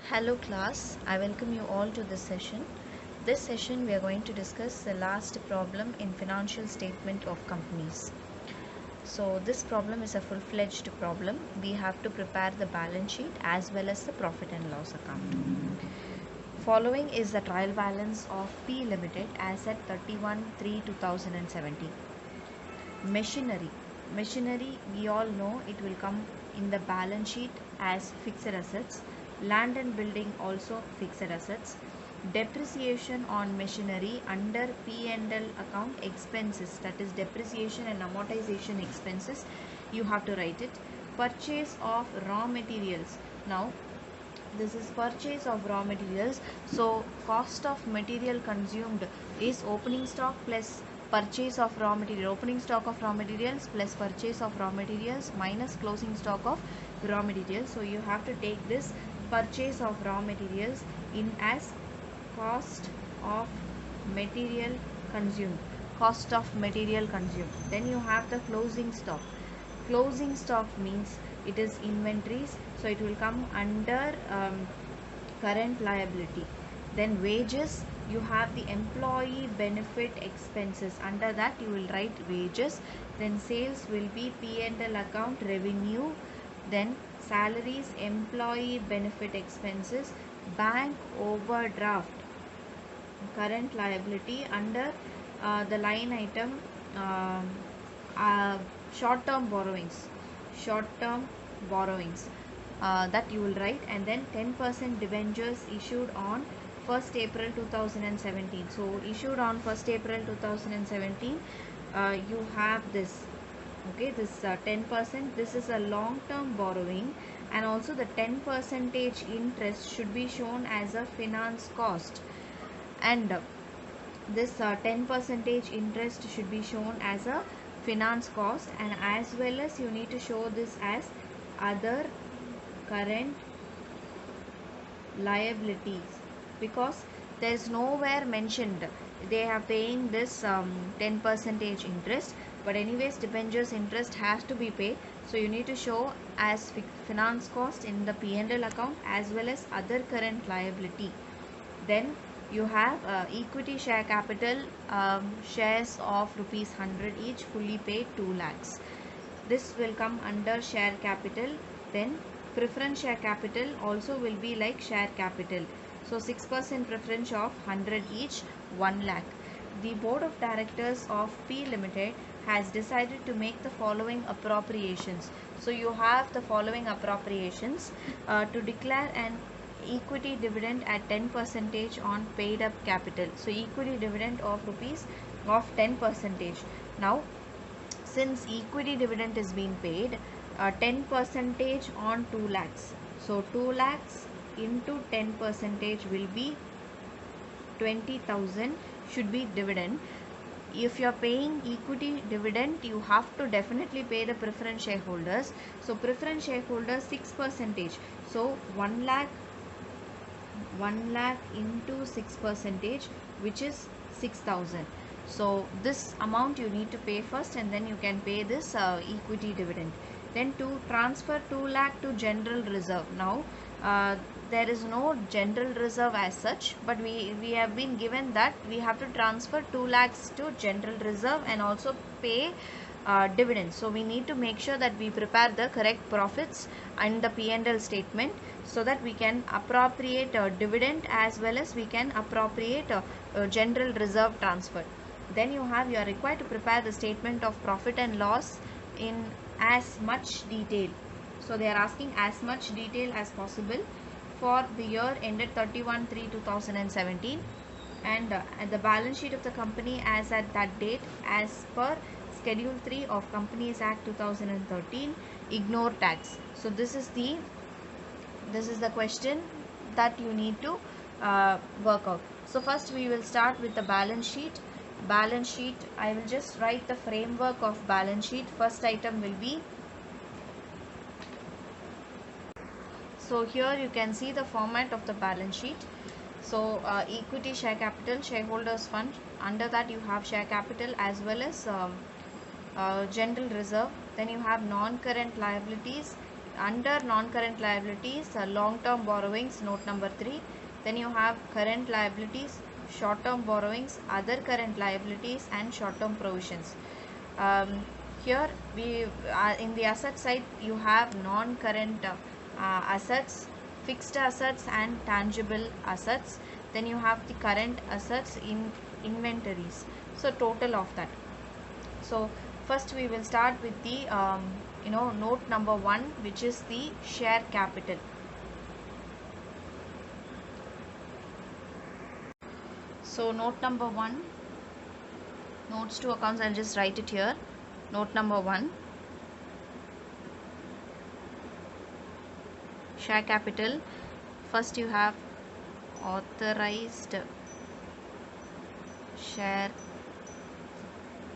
Hello class, I welcome you all to this session. This session we are going to discuss the last problem in financial statement of companies. So this problem is a full-fledged problem. We have to prepare the balance sheet as well as the profit and loss account. Following is the trial balance of P Limited as at 31/3/2017. Machinery, we all know it will come in the balance sheet as fixed assets. Land and building also fixed assets. Depreciation on machinery under P&L account expenses, that is depreciation and amortization expenses, you have to write it. Purchase of raw materials. Now this is purchase of raw materials, so cost of material consumed is opening stock plus purchase of raw material, opening stock of raw materials plus purchase of raw materials minus closing stock of raw materials. So you have to take this purchase of raw materials in as cost of material consumed, cost of material consumed. Then you have the closing stock. Closing stock means it is inventories, so it will come under current liability. Then wages, you have the employee benefit expenses, under that you will write wages. Then sales will be P&L account revenue. Then salaries, employee benefit expenses. Bank overdraft, current liability, under the line item short-term borrowings, that you will write. And then 10% debentures issued on 1st April 2017. So issued on 1st April 2017, you have this, okay, this 10%, this is a long-term borrowing, and also the 10% interest should be shown as a finance cost, and this 10% interest should be shown as a finance cost, and as well as you need to show this as other current liabilities, because there is nowhere mentioned they are paying this 10% interest, but anyways debentures interest has to be paid, so you need to show as finance cost in the P&L account as well as other current liability. Then you have equity share capital, shares of rupees 100 each, fully paid 2 lakhs. This will come under share capital. Then preference share capital also will be like share capital. So 6% preference of 100 each, 1 lakh. The board of directors of P Limited has decided to make the following appropriations. So you have the following appropriations: to declare an equity dividend at 10% on paid up capital. So equity dividend of rupees of 10%. Now since equity dividend is being paid, 10% on 2 lakhs. So 2 lakhs into 10% will be 20,000 should be dividend. If you are paying equity dividend, you have to definitely pay the preference shareholders. So preference shareholders 6%. So 1 lakh into 6%, which is 6,000. So this amount you need to pay first, and then you can pay this equity dividend. Then to transfer 2 lakh to general reserve. Now there is no general reserve as such, but we have been given that we have to transfer 2 lakhs to general reserve and also pay dividends. So we need to make sure that we prepare the correct profits and the P&L statement, so that we can appropriate dividend as well as we can appropriate general reserve transfer. Then you are required to prepare the statement of profit and loss in as much detail. So they are asking as much detail as possible for the year ended 31/3/2017, and the balance sheet of the company as at that date as per Schedule 3 of Companies Act 2013. Ignore tax. So this is the question that you need to work out. So first we will start with the balance sheet. Balance sheet, I will just write the framework of balance sheet. First item will be, so here you can see the format of the balance sheet. So equity share capital, shareholders fund, under that you have share capital as well as general reserve. Then you have non-current liabilities, under non-current liabilities, long-term borrowings, note number 3. Then you have current liabilities, short-term borrowings, other current liabilities, and short-term provisions. Here we in the asset side you have non-current assets, fixed assets, and tangible assets. Then you have the current assets in inventories. So total of that. So first we will start with the note number 1, which is the share capital. So note number 1, notes to accounts, I'll just write it here. Note number 1, share capital. First you have authorized share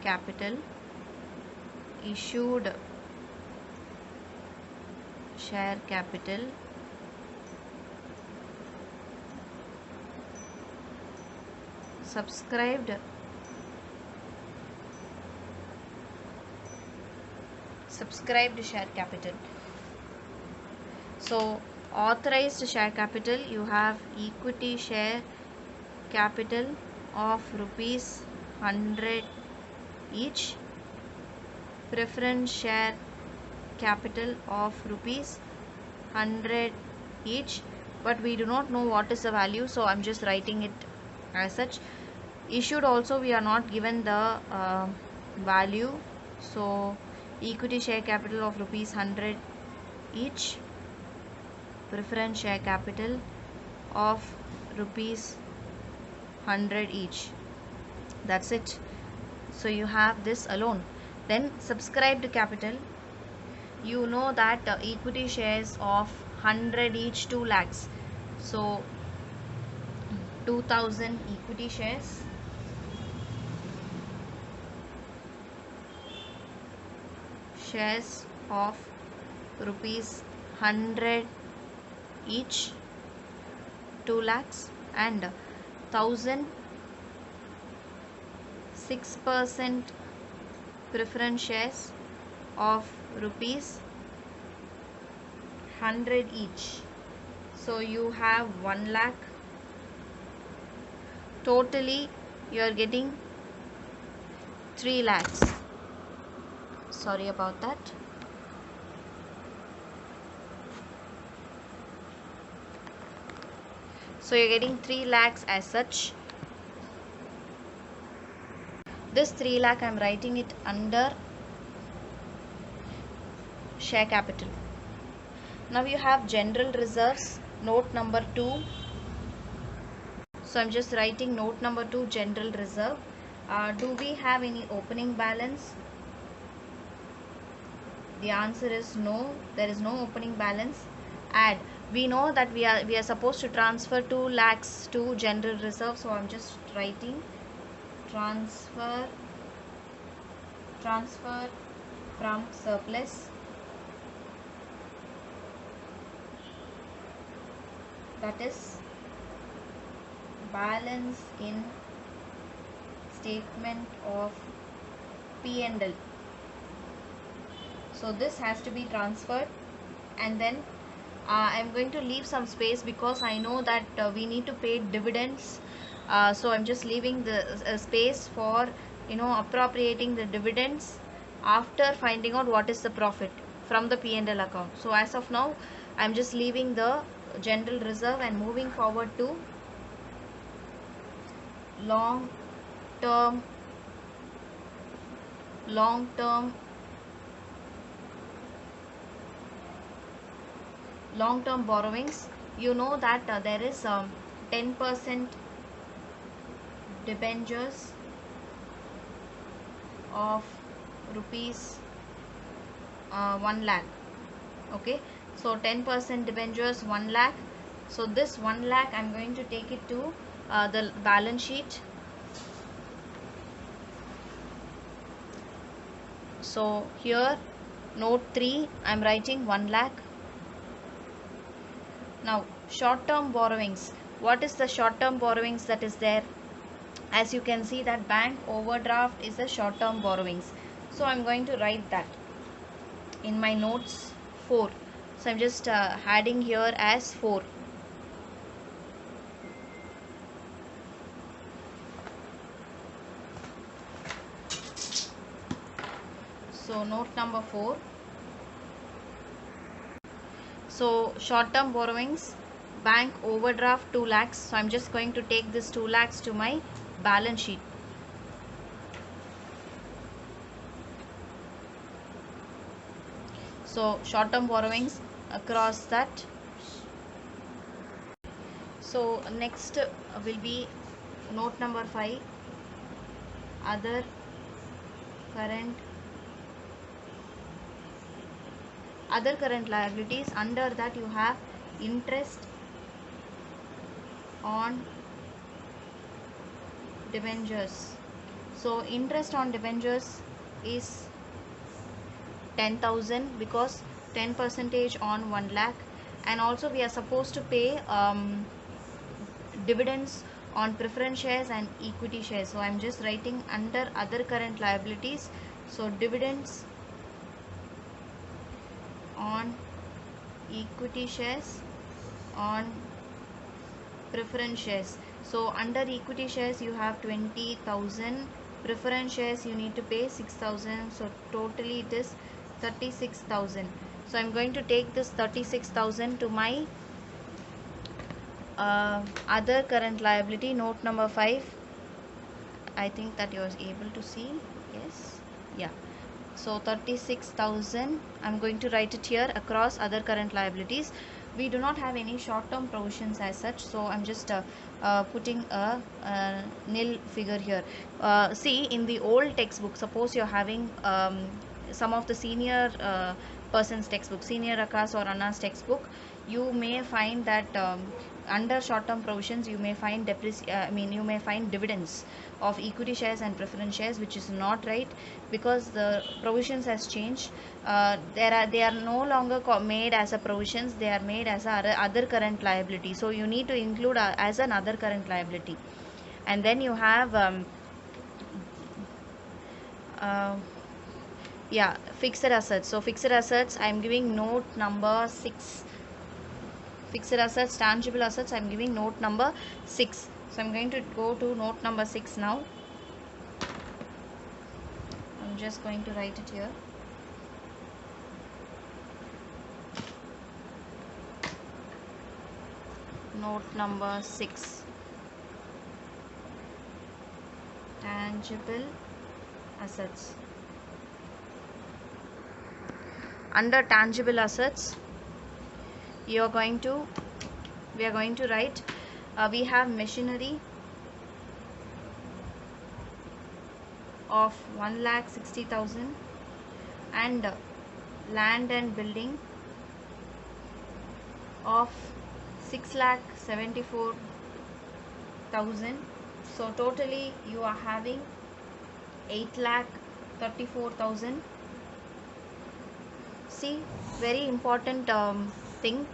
capital, issued share capital, subscribed share capital. So authorized share capital, you have equity share capital of rupees 100 each, preference share capital of rupees 100 each, but we do not know what is the value, so I'm just writing it as such. Issued also we are not given the value, so equity share capital of rupees 100 each, preference share capital of rupees 100 each. That's it. So you have this alone. Then subscribed capital, you know that equity shares of 100 each, 2 lakhs. So 2000 equity shares, of rupees 100 each, 2 lakhs, and 1000 6% preference shares of rupees 100 each. So you have 1 lakh. Totally you are getting 3 lakhs. Sorry about that. So you're getting 3 lakhs as such. This 3 lakh I am writing it under share capital. Now you have general reserves, note number 2. So I'm just writing note number 2, general reserve. Do we have any opening balance? The answer is no, there is no opening balance. Add, we know that we are supposed to transfer 2 lakhs to general reserve, so I'm just writing transfer from surplus, that is balance in statement of P&L. So this has to be transferred, and then I'm going to leave some space because I know that we need to pay dividends. So I'm just leaving the space for appropriating the dividends after finding out what is the profit from the P&L account. So as of now I'm just leaving the general reserve and moving forward to long term borrowings. You know that there is 10% debentures of rupees 1 lakh. Okay, so 10% debentures 1 lakh. So this 1 lakh I'm going to take it to the balance sheet. So here note 3 I'm writing 1 lakh. Now short term borrowings, what is the short term borrowings that is there? As you can see that bank overdraft is a short term borrowings, so I'm going to write that in my notes 4. So I'm just adding here as 4. So note number 4. So short term borrowings, bank overdraft 2 lakhs. So I'm just going to take this 2 lakhs to my balance sheet. So short term borrowings across that. So next will be note number 5, other current liabilities. Under that you have interest on debentures. So interest on debentures is 10,000 because 10% on 1 lakh, and also we are supposed to pay dividends on preference shares and equity shares. So I'm just writing under other current liabilities. So dividends on equity shares, on preference shares. So under equity shares you have 20,000, preference shares you need to pay 6,000, so totally it is 36,000. So I'm going to take this 36,000 to my other current liability, note number 5. I think that you are able to see. Yes, yeah. So 36,000, I'm going to write it here across other current liabilities. We do not have any short-term provisions as such, so I'm just putting a nil figure here. See, in the old textbook, suppose you're having some of the senior person's textbook, senior Akash or Anna's textbook, you may find that under short-term provisions you may find you may find dividends of equity shares and preference shares, which is not right, because the provisions has changed. They are no longer made as a provisions, they are made as a other current liability. So you need to include as an other current liability. And then you have yeah, fixed assets. So fixed assets, I am giving note number 6. Fixed assets, tangible assets, I am giving note number 6. So I am going to go to note number 6 now. I am just going to write it here. Note number 6, tangible assets. Under tangible assets we are going to write we have machinery of 1,60,000 and land and building of 6,74,000. So totally you are having 8,34,000. See, very important thing,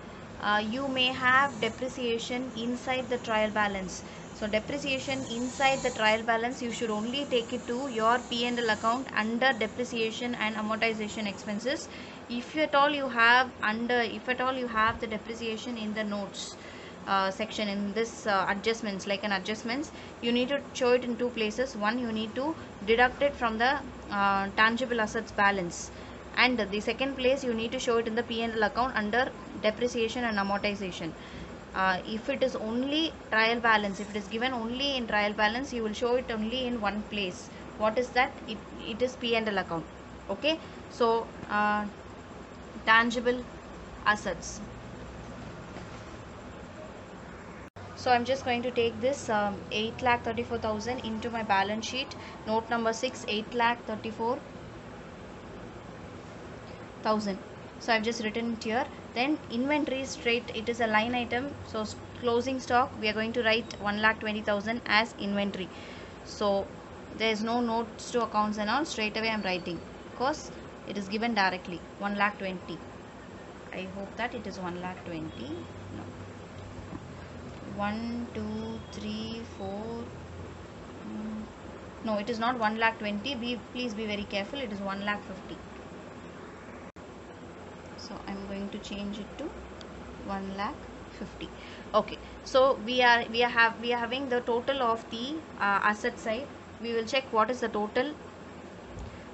you may have depreciation inside the trial balance. So depreciation inside the trial balance, you should only take it to your P&L account under depreciation and amortization expenses. If at all you have the depreciation in the notes section, in this adjustments, like an adjustments, you need to show it in two places. One, you need to deduct it from the tangible assets balance, and the second place you need to show it in the P&L account under depreciation and amortization. If it is only trial balance, if it is given only in trial balance, you will show it only in one place. What is that? It is P&L account. Okay, so tangible assets. So I'm just going to take this 8,34,000 into my balance sheet. Note number 6, 8,34,000. So I've just written it here. Then inventory straight, it is a line item. So closing stock, we are going to write 1,20,000 as inventory. So there is no notes to accounts and all. Straight away I'm writing because it is given directly 1,20,000. I hope that it is 1,20,000. No. 1, 2, 3, 4. No, it is not 1,20,000. Please be very careful. It is 1,50,000. So I'm going to change it to 1,50,000. Okay, so we are having the total of the asset side. We will check what is the total.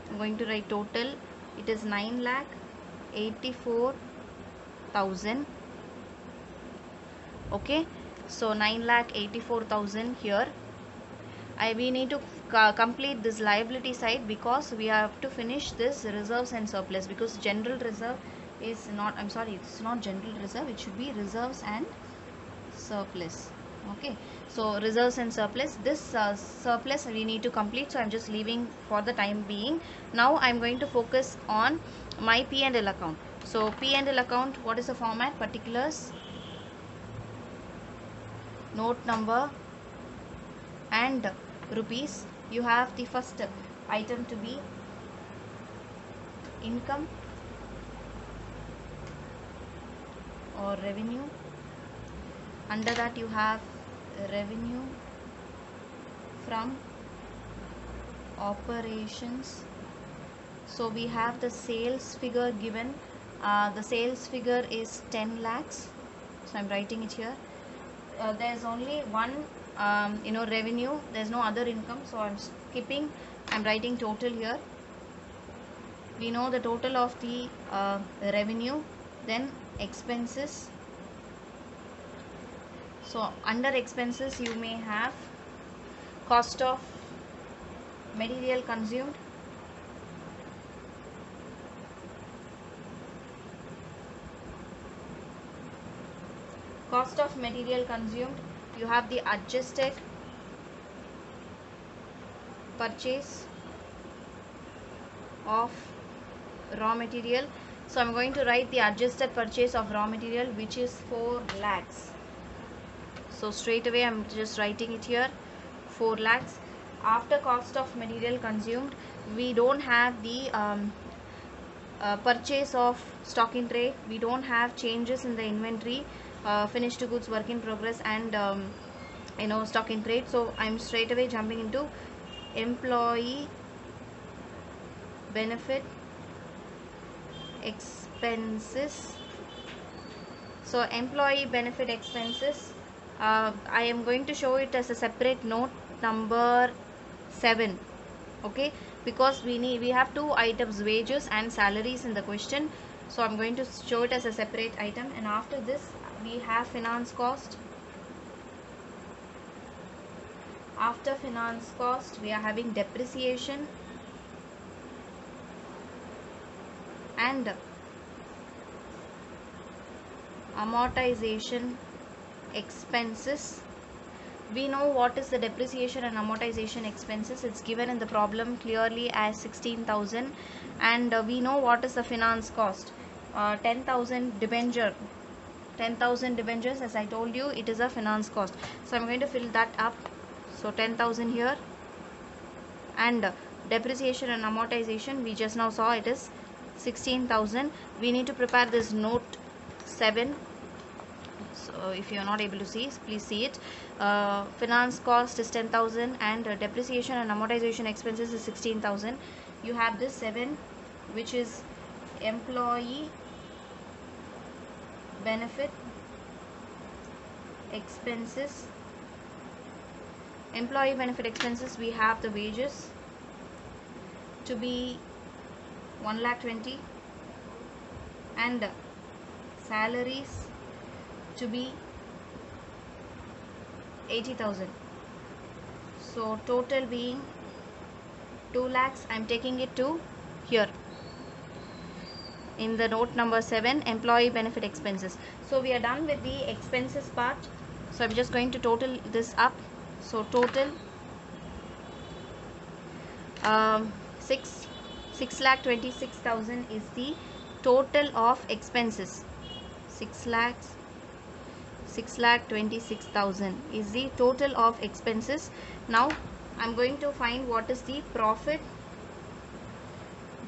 I'm going to write total. It is 9,84,000. Okay, so 9,84,000 here. We need to complete this liability side, because we have to finish this reserves and surplus, because general reserve is not, I'm sorry, it's not general reserve, it should be reserves and surplus. Okay, so reserves and surplus, this surplus we need to complete, so I'm just leaving for the time being. Now I'm going to focus on my P&L account. So P&L account, what is the format? Particulars, note number and rupees. You have the first item to be income or revenue. Under that you have revenue from operations. So we have the sales figure given. The sales figure is 10 lakhs. So I'm writing it here. There's only one revenue, there's no other income, so I'm skipping. I'm writing total here. We know the total of the revenue, then expenses. So under expenses you may have cost of material consumed, cost of material consumed. You have the adjusted purchase of raw material. So I'm going to write the adjusted purchase of raw material, which is 4 lakhs. So straight away I'm just writing it here, 4 lakhs. After cost of material consumed, we don't have the purchase of stock in trade, we don't have changes in the inventory, finished goods, work in progress, and stock in trade. So I'm straight away jumping into employee benefit expenses. So employee benefit expenses, I am going to show it as a separate note number 7. Okay, because we have two items, wages and salaries, in the question. So I'm going to show it as a separate item. And after this we have finance cost. After finance cost we are having depreciation and amortization expenses. We know what is the depreciation and amortization expenses. It's given in the problem clearly as 16,000. And we know what is the finance cost. 10,000 debenture. 10,000 debentures, as I told you, it is a finance cost. So I'm going to fill that up. So 10,000 here. And depreciation and amortization, we just now saw it is 16,000. We need to prepare this note 7. So if you are not able to see, please see it. Finance cost is 10,000 and depreciation and amortization expenses is 16,000. You have this 7, which is employee benefit expenses. Employee benefit expenses, we have the wages to be 1,20,000 and salaries to be 80,000. So total being 2 lakhs. I'm taking it to here in the note number 7, employee benefit expenses. So we are done with the expenses part. So I'm just going to total this up. So total 6,26,000 is the total of expenses. 6,26,000 is the total of expenses. Now I'm going to find what is the profit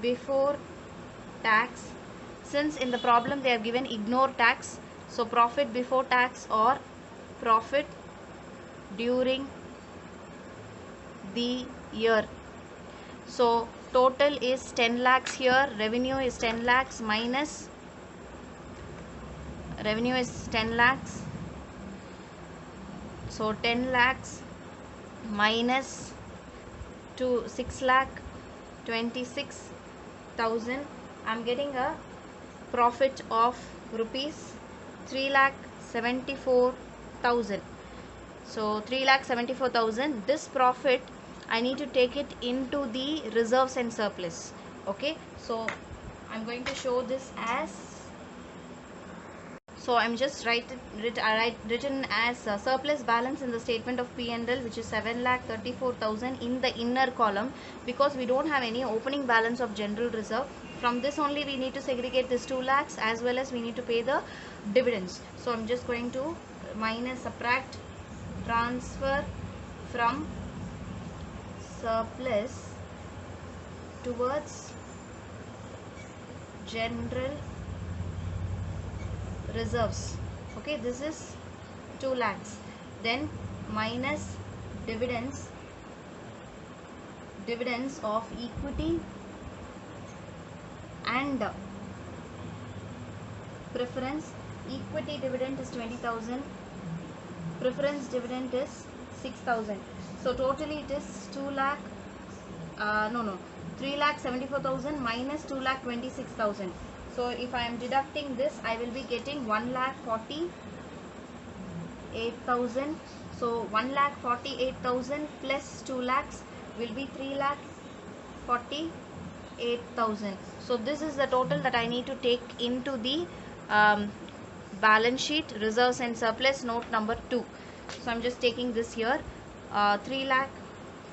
before tax. Since in the problem they have given ignore tax, so profit before tax or profit during the year. So total is 10 lakhs here, revenue is 10 lakhs minus revenue is 10 lakhs. So 10 lakhs minus to 6 lakh 26,000, I'm getting a profit of rupees 3 lakh 74,000. So 3 lakh 74,000, this profit I need to take it into the reserves and surplus. Okay, so I'm going to show this as, so I'm just written as surplus balance in the statement of P&L, which is 7 lakh 34,000 in the inner column, because we don't have any opening balance of general reserve. From this only we need to segregate this 2 lakhs, as well as we need to pay the dividends. So I'm just going to subtract transfer from surplus towards general reserves. Okay, this is 2 lakhs. Then minus dividends of equity and preference. Equity dividend is 20,000, preference dividend is 6,000. So totally it is 2 lakh 3 lakh 74,000 minus 2 lakh 26,000. So if I am deducting this, I will be getting 1 lakh 48,000. So 1 lakh 48,000 plus 2 lakhs will be 3 lakh 48,000. So this is the total that I need to take into the balance sheet, reserves and surplus, note number 2. So I'm just taking this here, 3 lakh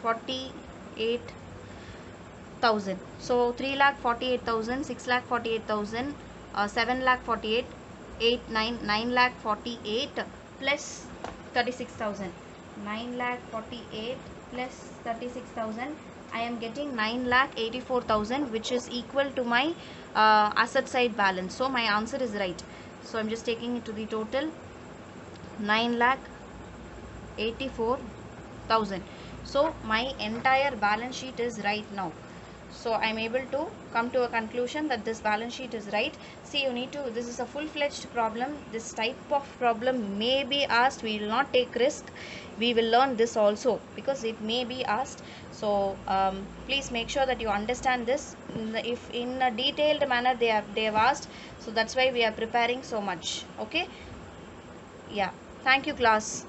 48,000. So 3 lakh 48,000, 6 lakh 48,000, 7 lakh 48, 9 lakh 48 plus 36,000. 9 lakh 48 plus 36,000. I am getting 9 lakh 84,000, which is equal to my asset side balance. So my answer is right. So I'm just taking it to the total, 9 lakh 84,000. So my entire balance sheet is right now. So I'm able to come to a conclusion that this balance sheet is right. See, you need to, this is a full-fledged problem. This type of problem may be asked. We will not take risk. We will learn this also because it may be asked. So please make sure that you understand this. If in a detailed manner they have asked, so that's why we are preparing so much. Okay, yeah, thank you class.